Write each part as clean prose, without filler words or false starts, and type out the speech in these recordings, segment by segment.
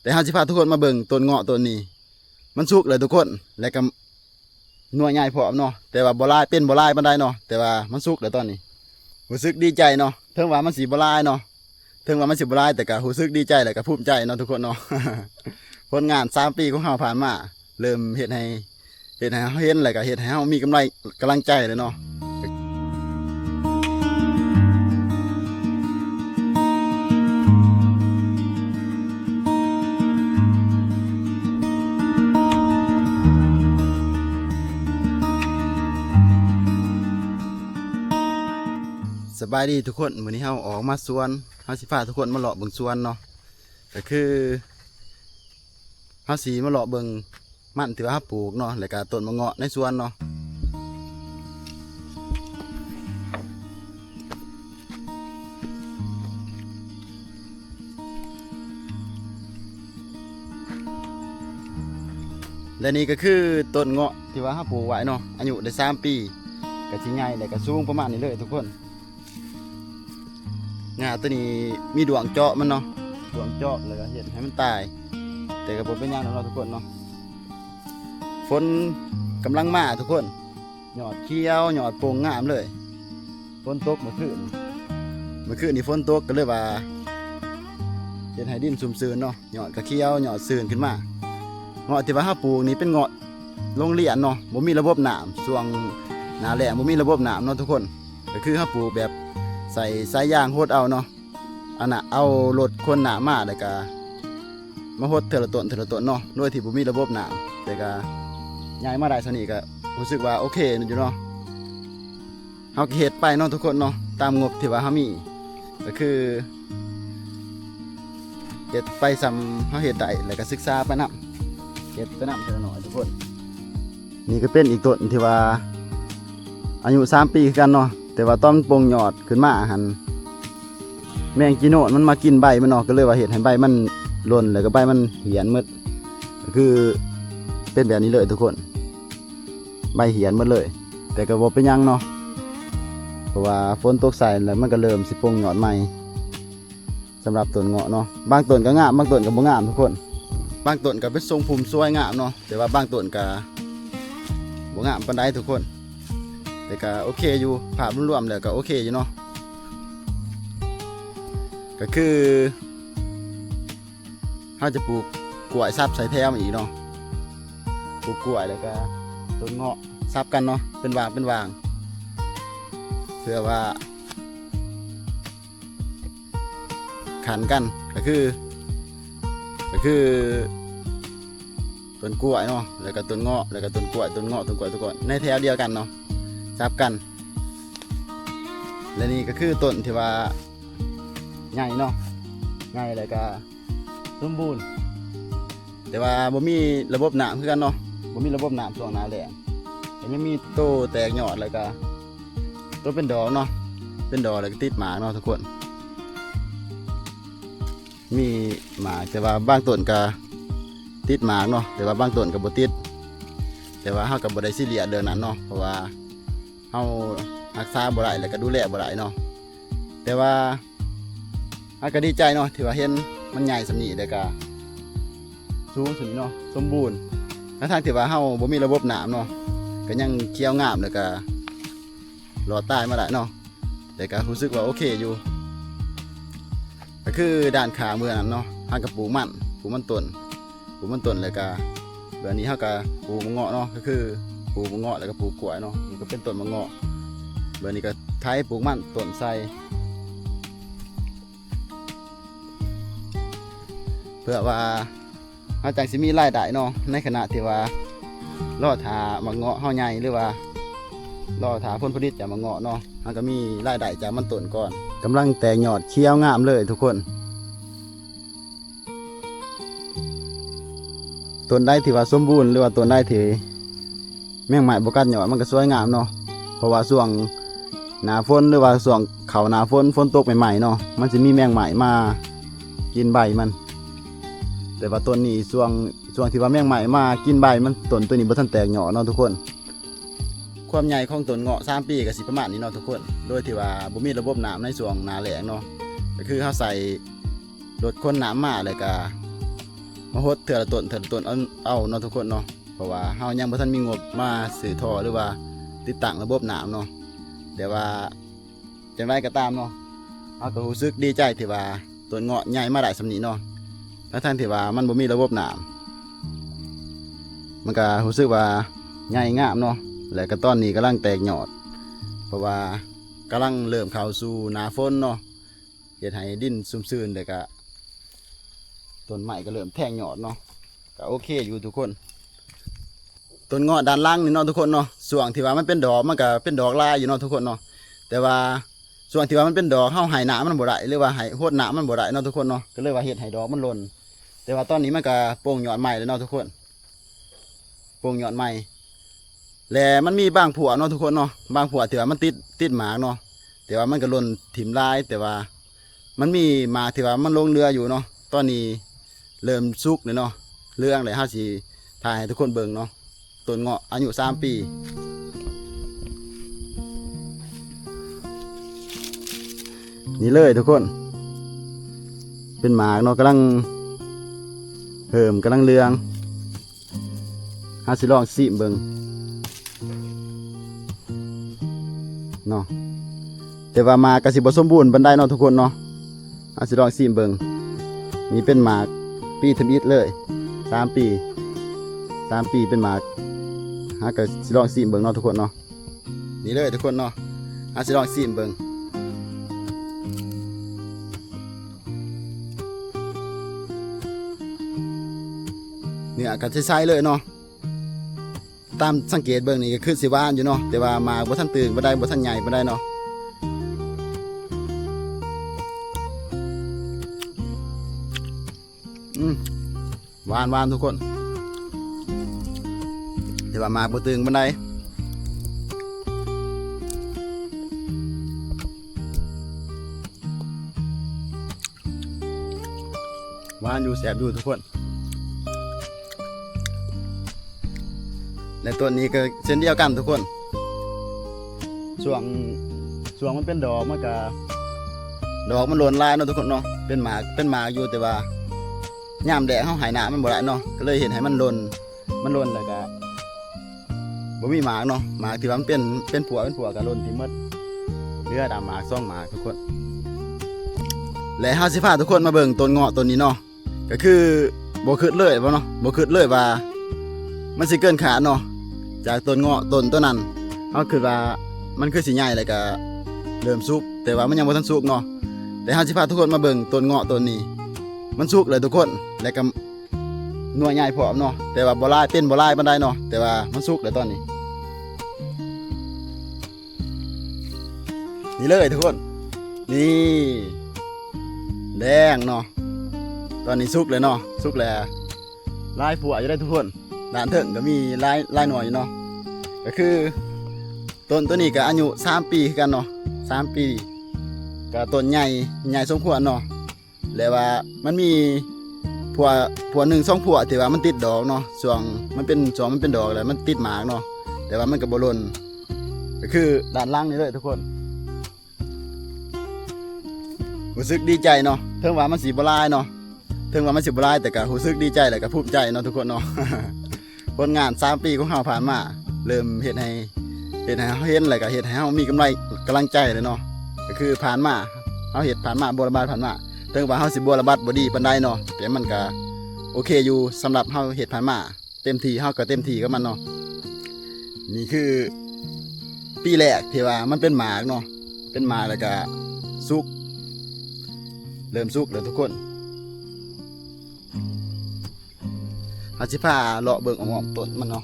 แต่เฮาสิพาทุกคนมาเบิ่งต้นเงาะต้นนี้มันสุกเลยทุกคนและก็หน่วยใหญ่พร้อมเนาะแต่ว่าบ่ลายเป็นบ่ลายปานใดเนาะแต่ว่ามันสุกแล้วตอนนี้รู้สึกดีใจเนาะถึงว่ามันสิบ่ลายเนาะถึงว่ามันสิบ่ลายแต่ก็รู้สึกดีใจและก็ภูมิใจเนาะทุกคนเนาะ ผลงาน3 ปีของเฮาผ่านมาเริ่มเฮ็ดให้เฮาเห็นแล้วก็เฮ็ดให้เฮามีกำลังใจเลยเนาะสบายดีทุกคนมื้อนี้เฮาออกมาสวนเฮาสิพาทุกคนมาเลาะเบิ่งสวนเนาะก็คือเฮาสิมาเลาะเบิ่งมันที่ว่าเฮาปลูกเนาะแล้วก็ต้นมะเงาะในสวนเนาะและนี่ก็คือต้นเงาะที่ว่าเฮาปลูกไว้เนาะอายุได้3 ปีก็สิใหญ่แล้วก็สูงประมาณนี้เลยทุกคนงาตัวนี้มีดวงเจาะมันเนาะดวงเจาะแล้วก็เห็นให้มันตายแต่ก็บ่เป็นหยังเนาะทุกคนเนาะฝนกำลังมาทุกคนยอดเขียวยอดโป่งงามเลยฝนตกเมื่อคืนนี่ฝนตกก็เลยว่าเห็นให้ดินชุ่มชื้นเนาะยอดก็เขียวยอดชื้นขึ้นมาเงาะที่ว่าเฮาปลูกนี่เป็นเงาะโรงเรียนเนาะบ่มีระบบน้ำช่วงหน้าแล้งบ่มีระบบน้ำเนาะทุกคนก็คือเฮาปลูกแบบใส่สายยางโหดเอาเนาะอันน่ะเอารถคนหนามาแล้วก็มาโหดเทอละต้นเนาะโดยที่บ่มีระบบน้ำแต่ก็ย้ายมาได้เท่านี้ก็รู้สึกว่าโอเคอยู่เนาะเฮาก็เฮ็ดไปเนาะทุกคนเนาะตามงบที่ว่าเฮามีก็คือเฮ็ดไปซ้ำเฮาเฮ็ดได้แล้วก็ศึกษาไปนำเฮ็ดไปนำเท่าน้อยทุกคนนี่ก็เป็นอีกต้นที่ว่าอายุ3 ปีคือกันเนาะแต่ว่าตอนปงยอดขึ้นมาหันแมงจีโน่มันมากินใบมันเนาะก็เลยว่าเห็ดให้ใบมันหล่นแล้วก็ใบมันเหี่ยนหมดก็คือเป็นแบบนี้เลยทุกคนใบเหี่ยนหมดเลยแต่ก็บ่เป็นหยังเนาะเพราะว่าฝนตกใส่แล้วมันก็เริ่มสิปงยอดใหม่สำหรับต้นเงาะเนาะบางต้นก็งามบางต้นก็บ่งามทุกคนบางต้นก็เป็นทรงพุ่มสวยงามเนาะแต่ว่าบางต้นก็บ่งามปานใดทุกคนแต่ก็โอเคอยู่ภาพรวมๆแล้วก็โอเคอยู่เนาะก็คือเราจะปลูกกล้วยซับใส่แถมอีกเนาะปลูกกล้วยแล้วก็ต้นเงาะซับกันเนาะเป็นวางเพื่อว่าขันกันก็คือต้นกล้วยเนาะแล้วก็ต้นเงาะแล้วก็ต้นกล้วยต้นเงาะต้นกล้วยต้นกล้วยในแถวเดียวกันเนาะซับกันและนี่ก็คือต้นที่ว่าใหญ่เนาะใหญ่แล้วก็สมบูรณ์แต่ว่าบ่มีระบบน้ำคือกันเนาะบ่มีระบบน้ำช่วงหน้าแล้งแต่ยังมีโตแตกยอดแล้วก็โตเป็นดอกเนาะเป็นดอกแล้วก็ติดหมากเนาะทุกคนมีหมากแต่ว่าบางต้นก็ติดหมากเนาะแต่ว่าบางต้นก็บ่ติดแต่ว่าเฮาก็บ่ได้ซีเรียสเรื่องนั้นเนาะเพราะว่าเฮารักษาบ่ได้แล้วก็ดูแลบ่ได้เนาะแต่ว่าเฮาก็ดีใจเนาะที่ว่าเห็นมันใหญ่สำนี้แล้วก็สูงสำนี้เนาะสมบูรณ์ทั้งที่ว่าเฮาบ่มีระบบน้ำเนาะก็ยังเขียวงามแล้วก็รอดตายมาได้เนาะแต่ก็รู้สึกว่าโอเคอยู่ก็คือด้านขาเมื่อนั้นเนาะเฮาก็ปลูกมันต้นแล้วก็แบบนี้เฮาก็ปลูกมะเงาะเนาะก็คือปลูกมะเงาะแล้วก็ปลูกกล้วยเนาะนี่ก็เป็นต้นมะเงาะแบบนี้ก็ไถปลูกมันต้นไทรเพื่อว่าเฮาจังสิมีรายได้เนาะในขณะที่ว่ารอถามะเงาะเฮาใหญ่หรือว่ารอถาผลผลิตจากมะเงาะเนาะเฮาก็มีรายได้จากมันต้นก่อนกำลังแตกยอดเขียวงามเลยทุกคนต้นใดที่ว่าสมบูรณ์หรือว่าต้นใดที่แมงไม้บ่กัดยอดมันก็สวยงามเนาะเพราะว่าช่วงหน้าฝนหรือว่าช่วงเข้าหน้าฝนตกใหม่ๆเนาะมันจะมีแมงไม้มากินใบมันแต่ว่าต้นนี้ช่วงที่ว่าแมงไม้มากินใบมันต้นตัวนี้บ่ทันแตกยอดเนาะทุกคนความใหญ่ของต้นเงาะ3 ปีก็สิประมาณนี้เนาะทุกคนโดยที่ว่าบ่มีระบบน้ำในช่วงหน้าแล้งเนาะก็คือเฮาใส่รถคนน้ำมาแล้วก็ มาฮดเถื่อละต้นเอาเนาะทุกคนเนาะเพราะว่าเฮายังบ่ทันมีงบมาซื้อท่อหรือว่าติดตั้งระบบน้ำเนาะแต่ว่าจังไรก็ตามเนาะเฮาก็รู้สึกดีใจที่ว่าต้นเงาะใหญ่มาได้สำนี้เนาะทั้งที่ว่ามันบ่มีระบบน้ำมันก็รู้สึกว่าใหญ่งามเนาะและก็ตอนนี้กำลังแตกยอดเพราะว่ากำลังเริ่มเข้าสู่หน้าฝนเนาะเฮ็ดให้ดินชุ่มชื้นแต่ก็ต้นไม้ก็เริ่มแทงยอดเนาะก็โอเคอยู่ทุกคนต้นเงาะด้านล่างนี่เนาะทุกคนเนาะส่วนที่ว่ามันเป็นดอกมันก็เป็นดอกลายอยู่เนาะทุกคนเนาะแต่ว่าส่วนที่ว่ามันเป็นดอกเฮาให้หน้ามันบ่ได้หรือว่าให้โหดหน้ามันบ่ได้เนาะทุกคนเนาะก็เลยว่าเฮ็ดให้ดอกมันหล่นแต่ว่าตอนนี้มันก็โป่งยอดใหม่แล้วเนาะทุกคนโป่งยอดใหม่และมันมีบางผัวเนาะทุกคนเนาะบางผัวที่ว่ามันติดหมากเนาะแต่ว่ามันก็หล่นถิ่มลายแต่ว่ามันมีหมากที่ว่ามันลงเรืออยู่เนาะตอนนี้เริ่มสุกเลยเนาะเรื่องเลยเฮาสิถ่ายให้ทุกคนเบิ่งเนาะต้นเงาะอายุ3 ปีนี่เลยทุกคนเป็นหมากเนาะกำลังเหิมกำลังเรืองเฮาสิลองซิมเบิ่งเนาะแต่ว่าหมากก็สิบ่สมบูรณ์ปานใดเนาะทุกคนเนาะเฮาสิลองซิมเบิ่งนี่เป็นหมากปีทำอิฐเลย3 ปีเป็นหมากฮะก็สิลองซิมเบิ่งเนาะทุกคนเนาะนี่เลยทุกคนเนาะฮะสิลองซิมเบิ่งเนี่ยก็ใช้เลยเนาะตามสังเกตเบิ่งนี่ก็คือสิหวานอยู่เนาะแต่ว่าหมากบ่ทันตึงบ่ได้บ่ทันใหญ่บ่ได้เนาะหวานทุกคนแต่ว่ามาบ่ตึงบันไดหวานอยู่แสบอยู่ทุกคนและตัวนี้ก็เช่นเดียวกันทุกคนช่วงมันเป็นดอกมันก็ดอกมันหล่นลายเนาะทุกคนเนาะเป็นหมากอยู่แต่ว่ายามแดดเฮาหายหน้ามันบ่ได้เนาะก็เลยเห็นให้มันหล่นแล้วก็บ่มีหมากเนาะหมากที่ว่ามันเป็นผัวก็หล่นที่หมดเหลือดำหมาก2 หมากทุกคนและเฮาสิพาทุกคนมาเบิ่งต้นเงาะต้นนี้เนาะก็คือบ่คิดเลยว่าเนาะบ่คิดเลยว่ามันสิเกินขาดเนาะจากต้นเงาะต้นตัวนั้นเฮาคิดว่ามันคือสิใหญ่แล้วก็เริ่มสุกแต่ว่ามันยังบ่ทันสุกเนาะแต่เฮาสิพาทุกคนมาเบิ่งต้นเงาะต้นนี้มันสุกเลยทุกคนแล้วก็หน่วยใหญ่พร้อมเนาะแต่ว่าบ่ลายปานใดเนาะแต่ว่ามันสุกเลยตอนนี้นี่เลยทุกคนนี่แดงเนาะตอนนี้สุกเลยเนาะสุกแล้วลายผัวอยู่ได้ทุกคนด้านเถิงก็มีลายหน่วยอยู่เนาะก็คือต้นตัวนี้ก็อายุ3 ปีคือกันเนาะ3 ปีก็ต้นใหญ่สมควรเนาะแล้วว่ามันมีผัว1 2ผัวที่ว่ามันติดดอกเนาะช่วงมันเป็นดอกแล้วมันติดหมากเนาะแต่ว่ามันก็บ่หล่นก็คือด้านล่างนี่เลยทุกคนรู้สึกดีใจเนาะถึงว่ามันสิบ่ลายเนาะแต่ก็รู้สึกดีใจแล้วก็ภูมิใจเนาะทุกคนเนาะ ผลงาน3 ปีของเฮาผ่านมาเริ่มเฮ็ดให้เฮาเห็นแล้วก็เฮ็ดให้เฮามีกำลังใจเลยเนาะก็คือผ่านมาเฮาเฮ็ดผ่านมาบ่ระบาดผ่านมาถึงว่าเฮาสิบ่ระบาดบ่ดีปานใดเนาะแต่มันก็โอเคอยู่สำหรับเฮาเฮ็ดผ่านมาเต็มที่เฮาก็เต็มที่กับมันเนาะนี่คือปีแรกที่ว่ามันเป็นหมากเนาะเป็นหมากแล้วก็สุกเริ่มสุกแล้วทุกคนเฮาสิพาเลาะเบิ่งอ้อมๆต้นมันเนาะ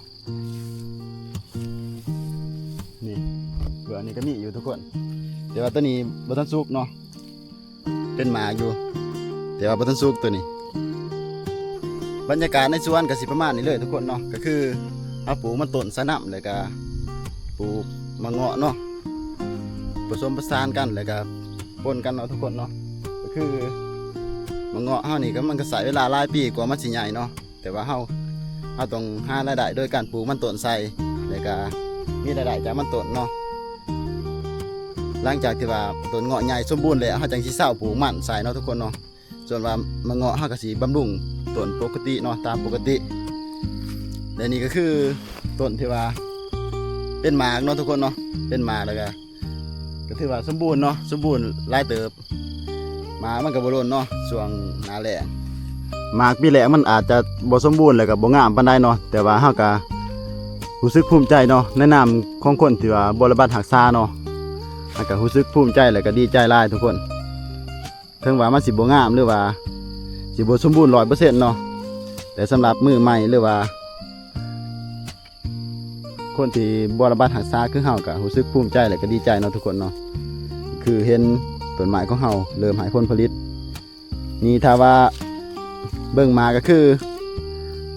นี่เบื่อนี้ก็มีอยู่ทุกคนแต่ว่าตัวนี้บ่ทันสุกเนาะเป็นหมากอยู่แต่ว่าบ่ทันสุกตัวนี้บรรยากาศในสวนก็สิประมาณนี้เลยทุกคนเนาะก็คือเอาปลูกมันต้นสะน้ำแล้วก็ปลูกมะเงาะเนาะผสมผสานกันแล้วก็ปนกันเนาะทุกคนเนาะก็คือมะเงาะเฮานี่ก็มันก็ใช้เวลาหลายปีกว่ามันสิใหญ่เนาะแต่ว่าเฮาต้องหารายได้โดยการปลูกมันต้นใส่แล้วก็มีรายได้จากมันต้นเนาะหลังจากที่ว่าต้นเงาะใหญ่สมบูรณ์แล้วเฮาจังสิเซาปลูกมันใส่เนาะทุกคนเนาะส่วนว่ามะเงาะเฮาก็สิบำรุง ต้นปกติเนาะตามปกติและนี่ก็คือต้นที่ว่าเป็นหมากเนาะทุกคนเนาะเป็นหมากแล้วก็ถือว่าสมบูรณ์เนาะสมบูรณ์หลายเติบหมากมันก็บ่โดนเนาะช่วงหน้าแล้งหมากปีแรกมันอาจจะบ่สมบูรณ์แล้วก็บ่งามปานใดเนาะแต่ว่าเฮาก็รู้สึกภูมิใจเนาะในนามของคนที่ว่าบริบัติรักษาเนาะแล้วก็รู้สึกภูมิใจแล้วก็ดีใจหลายทุกคนถึงว่ามันสิบ่งามหรือว่าสิบ่สมบูรณ์ 100% เนาะแต่สำหรับมือใหม่หรือว่าคนที่บริบัติรักษาคือเฮาก็รู้สึกภูมิใจแล้วก็ดีใจเนาะทุกคนเนาะคือเห็นต้นไม้ของเฮาเริ่มให้ผลผลิตนี่ถ้าว่าเบิ่งมาก็คือ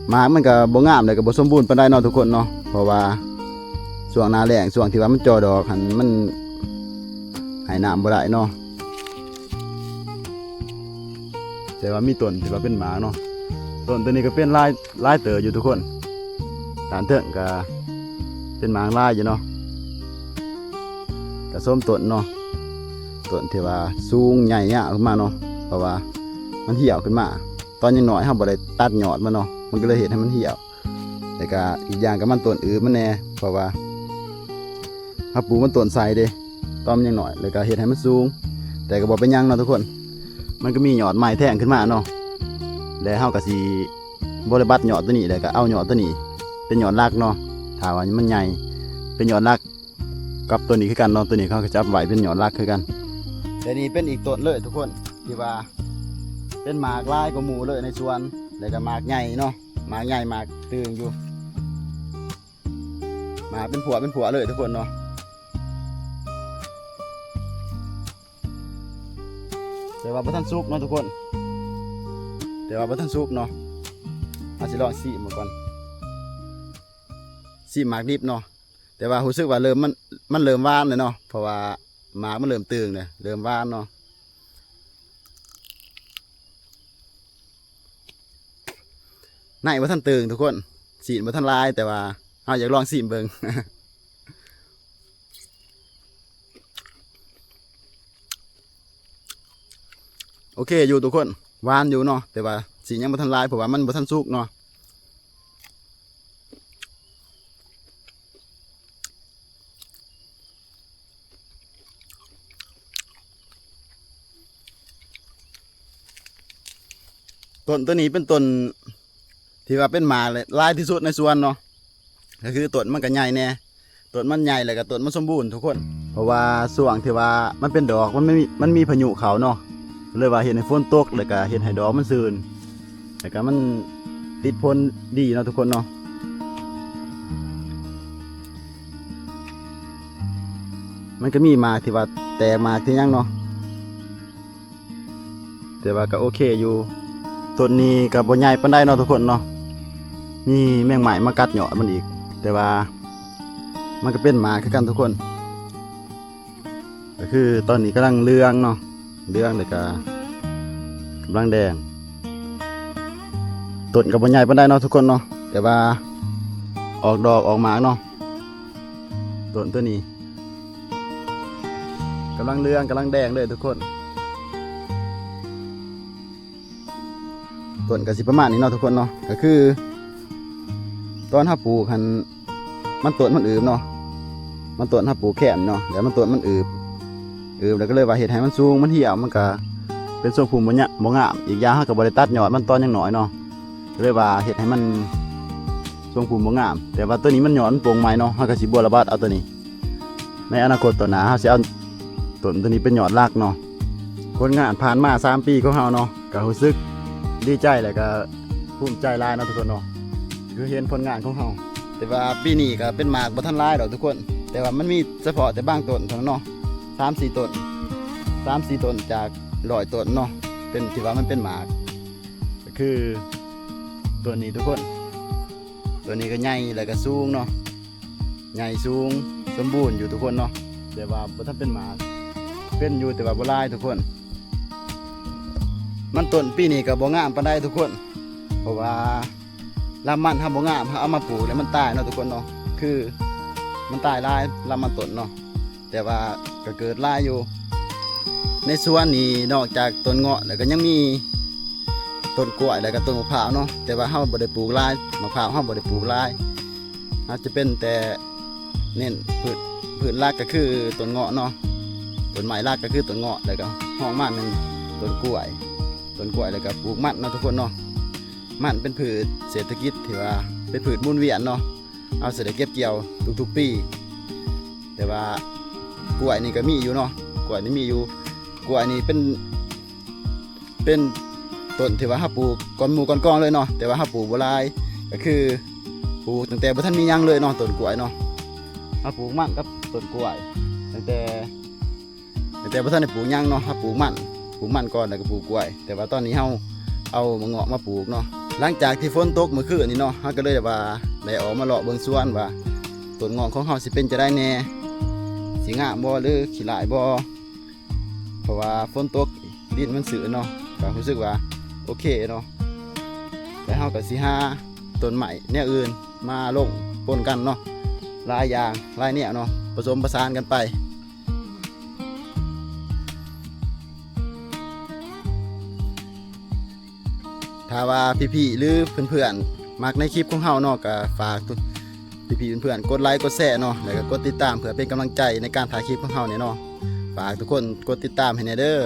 หมากมันก็บ่งามเลยก็บ่สมบูรณ์ปานใดเนาะทุกคนเนาะเพราะว่าช่วงหน้าแล้งช่วงที่ว่ามันจ่อดอกหันมันให้น้ำบ่ได้เนาะแต่ว่ามีต้นที่ว่าเป็นหมากเนาะต้นตัวนี้ก็เป็นลายเต๋ออยู่ทุกคนตานเถิงก็เป็นหมากลายอยู่เนาะก็ส้มต้นเนาะต้นที่ว่าสูงใหญ่ยาวขึ้นมาเนาะเพราะว่ามันเหี่ยวขึ้นมาตอนยังน้อยเราบ่ได้ตัดยอดมันเนาะมันก็เลยเห็นให้มันเหี่ยวแต่ก็อีกอย่างก็มันต้นมันแน่เพราะว่าถ้าปลูกมันต้นใสเด้ตอนมันยังน้อยเลยก็เห็นให้มันสูงแต่ก็บ่เป็นหยังเนาะทุกคนมันก็มียอดใหม่แทงขึ้นมาเนาะแล้วเฮาก็สิบริบัติยอดตัวนี้แล้วก็เอายอดตัวนี้เป็นยอดรากเนาะถ้าว่ามันใหญ่เป็นยอดรากกับตัวนี้คือกันเนาะตัวนี้เขาก็จับไว้เป็นยอดรากคือกันแต่นี่เป็นอีกต้นเลยทุกคนที่ว่าเป็นหมากลายกว่าหมู่เลยในสวนแล้วก็หมากใหญ่เนาะหมากใหญ่หมากตึงอยู่หมากเป็นผัวเลยทุกคนเนาะแต่ว่าบ่ทันสุกเนาะทุกคนแต่ว่าบ่ทันสุกเนาะอาจสิลองซีมาก่อนซีหมากดิบเนาะแต่ว่ารู้สึกว่ามันเริ่มหวานเลยเนาะเพราะว่าหมากมันเริ่มตึงเลยเริ่มหวานเนาะไหนว่าท่านตึงทุกคนสีนว่าท่านลายแต่ว่าเอาอยากลองสีนเบิ่ง โอเคอยู่ทุกคนหวานอยู่เนาะแต่ว่าสียังบ่ทันลายเพราะว่ามันบ่ทันสุกเนาะต้นตัวนี้เป็นต้นที่ว่าเป็นหมากเลยลายที่สุดในสวนเนาะก็คือต้นมันก็ใหญ่แน่ต้นมันใหญ่เลยกับต้นมันสมบูรณ์ทุกคนเพราะว่าส่วงที่ว่ามันเป็นดอกมันมีพายุเขาเนาะเลยว่าเห็นให้ฝนตกเลยก็เห็นให้ดอกมันซื่นแต่ก็มันติดผลดีเนาะทุกคนเนาะมันก็มีหมากที่ว่าแตกหมากที่ยังเนาะแต่ว่าก็โอเคอยู่ต้นนี้กับบ่ใหญ่ปานใดเนาะทุกคนเนาะมีแมงไหม้มากัดยอดมันอีกแต่ว่ามันก็เป็นหมาคือกันทุกคนก็คือตอนนี้กำลังเรืองเนาะเรืองเลยก็กำลังแดงต้นกับบ่ใหญ่ปานใดเนาะทุกคนเนาะแต่ว่าออกดอกออกหมากเนาะต้นตัวนี้กำลังเรืองกำลังแดงเลยทุกคนต้นก็สิประมาณนี้เนาะทุกคนเนาะก็คือตอนถ้าปลูกมันต้นมันอืบเนาะมันต้นถ้าปลูกแคมเนาะเดี๋ยวมันต้นมันอืบแล้วก็เลยว่าเห็ดให้มันสูงมันเหี่ยวมันก็เป็นทรงภูมิบ่งามอีกอย่างเขาก็บ่ได้ตัดยอดมันตอนยังน้อยเนาะก็เลยว่าเห็ดให้มันทรงภูมิบ่งามแต่ว่าตัวนี้มันยอดมันโปร่งใหม่เนาะเขาก็สิบระบาดเอาตัวนี้ในอนาคตตัวหน้าเขาสิเอาต้นตัวนี้เป็นยอดรากเนาะผลงานผ่านมา3 ปีของเขาเนาะก็รู้สึกดีใจแล้วก็ภูมิใจหลายเนาะทุกคนเนาะคือเห็นผลงานของเขาแต่ว่าปีนี้ก็เป็นหมากบ่ทันหลายดอกทุกคนแต่ว่ามันมีเฉพาะแต่บางต้นเท่านั้นเนาะ3-4 ต้นจาก100 ต้นเนาะเป็นที่ว่ามันเป็นหมากก็คือตัวนี้ทุกคนตัวนี้ก็ใหญ่แล้วก็สูงเนาะใหญ่สูงสมบูรณ์อยู่ทุกคนเนาะแต่ว่าบ่ทันเป็นหมากเป็นอยู่แต่ว่าบ่หลายทุกคนมันต้นปีนี้ก็บ่งามปานใดทุกคนเพราะว่าลำมันทำบ่งามเอามาปลูกแล้วมันตายเนาะทุกคนเนาะคือมันตายหลายลำมันต้นเนาะแต่ว่าก็เกิดหลายอยู่ในสวนนี้นอกจากต้นเงาะแล้วก็ยังมี ต้นกล้วยแล้วก็ต้นมะพร้าวเนาะแต่ว่าเฮาบ่ได้ปลูกหลายมะพร้าวเฮาบ่ได้ปลูกหลายอาจจะเป็นแต่เน้นพืชรากก็คือต้นเงาะเนาะต้นไม้รากก็คือต้นเงาะแล้วก็ห้องมันเป็นต้นกล้วยแล้วก็ปลูกมันเนาะทุกคนเนาะมันเป็นพืชเศรษฐกิจที่ว่าเป็นพืชหมุนเวียนเนาะเอาเสร็จเก็บเกี่ยวทุกๆปีแต่ว่ากล้วยนี่ก็มีอยู่เนาะกล้วยนี่มีอยู่กล้วยนี่เป็นต้นที่ว่าเฮาปลูกก้อนหมู่ก้อนกองเลยเนาะแต่ว่าเฮาปลูกบ่หลายก็คือปลูกตั้งแต่บ่ทันมีหยังเลยเนาะต้นกล้วยเนาะเฮาปลูกมันกับต้นกล้วยตั้งแต่บ่ทันได้ปลูกหยังเนาะเฮาปลูกมันก่อนแล้วก็ปลูกกล้วยแต่ว่าตอนนี้เฮาเอามะเงาะมาปลูกเนาะหลังจากที่ฝนตกเมื่อคืนนี้เนาะเฮาก็เลยว่าได้ออกมาเลาะเบิ่งสวนว่าต้นเงาะของเฮาสิเป็นจะได้แน่สิงามบ่หรือขี้หลายบ่เพราะว่าฝนตกดินมันชื้นเนาะก็รู้สึกว่าโอเคเนาะแต่เฮาก็สิหาต้นใหม่แนวอื่นมาลงปนกันเนาะหลายอย่างหลายแนวเนาะผสมผสานกันไปถ้าว่าพี่ๆหรือเพื่อนๆมักในคลิปของเฮาเนาะก็ฝากพี่ๆเพื่อนๆกดไลค์กดแชร์เนาะแล้วก็กดติดตามเพื่อเป็นกำลังใจในการถ่ายคลิปของเฮาเนี่ยเนาะฝากทุกคนกดติดตามให้แน่เด้อ